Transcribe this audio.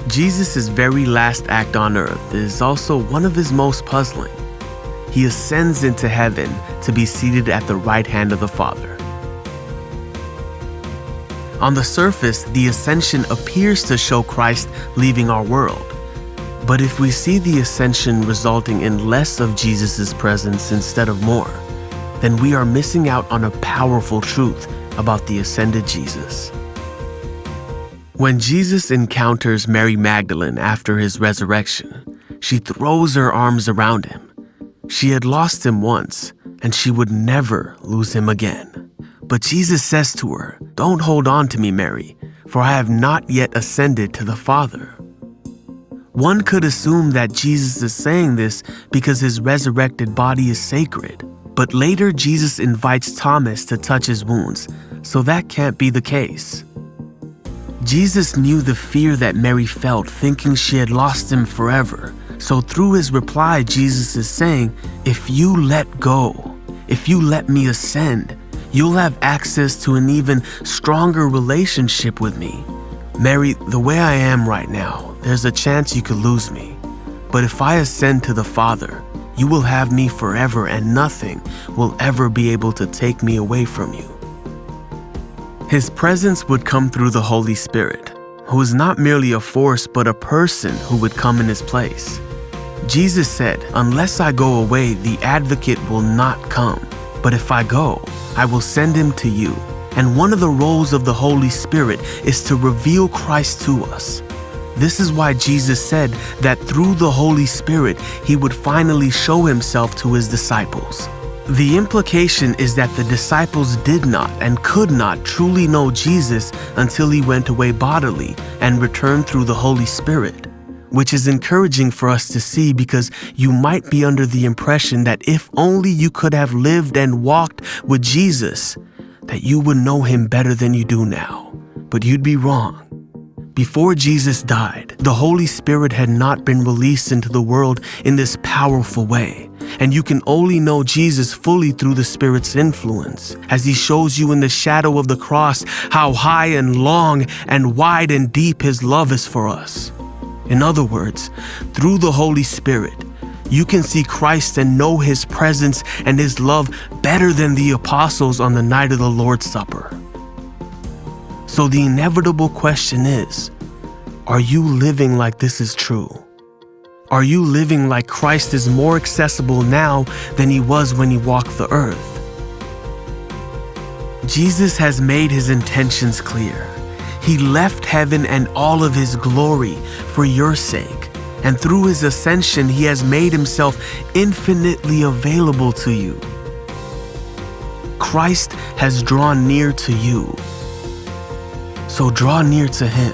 Jesus' very last act on earth is also one of his most puzzling. He ascends into heaven to be seated at the right hand of the Father. On the surface, the ascension appears to show Christ leaving our world. But if we see the ascension resulting in less of Jesus' presence instead of more, then we are missing out on a powerful truth about the ascended Jesus. When Jesus encounters Mary Magdalene after his resurrection, she throws her arms around him. She had lost him once, and she would never lose him again. But Jesus says to her, "Don't hold on to me, Mary, for I have not yet ascended to the Father." One could assume that Jesus is saying this because his resurrected body is sacred. But later Jesus invites Thomas to touch his wounds, so that can't be the case. Jesus knew the fear that Mary felt, thinking she had lost him forever. So through his reply, Jesus is saying, if you let go, if you let me ascend, you'll have access to an even stronger relationship with me. Mary, the way I am right now, there's a chance you could lose me. But if I ascend to the Father, you will have me forever, and nothing will ever be able to take me away from you. His presence would come through the Holy Spirit, who is not merely a force, but a person who would come in his place. Jesus said, "Unless I go away, the advocate will not come. But if I go, I will send him to you." And one of the roles of the Holy Spirit is to reveal Christ to us. This is why Jesus said that through the Holy Spirit, he would finally show himself to his disciples. The implication is that the disciples did not and could not truly know Jesus until he went away bodily and returned through the Holy Spirit, which is encouraging for us to see, because you might be under the impression that if only you could have lived and walked with Jesus, that you would know him better than you do now. But you'd be wrong. Before Jesus died, the Holy Spirit had not been released into the world in this powerful way. And you can only know Jesus fully through the Spirit's influence, as he shows you in the shadow of the cross how high and long and wide and deep his love is for us. In other words, through the Holy Spirit, you can see Christ and know his presence and his love better than the apostles on the night of the Lord's Supper. So the inevitable question is, are you living like this is true? Are you living like Christ is more accessible now than he was when he walked the earth? Jesus has made his intentions clear. He left heaven and all of his glory for your sake. And through his ascension, he has made himself infinitely available to you. Christ has drawn near to you. So draw near to him.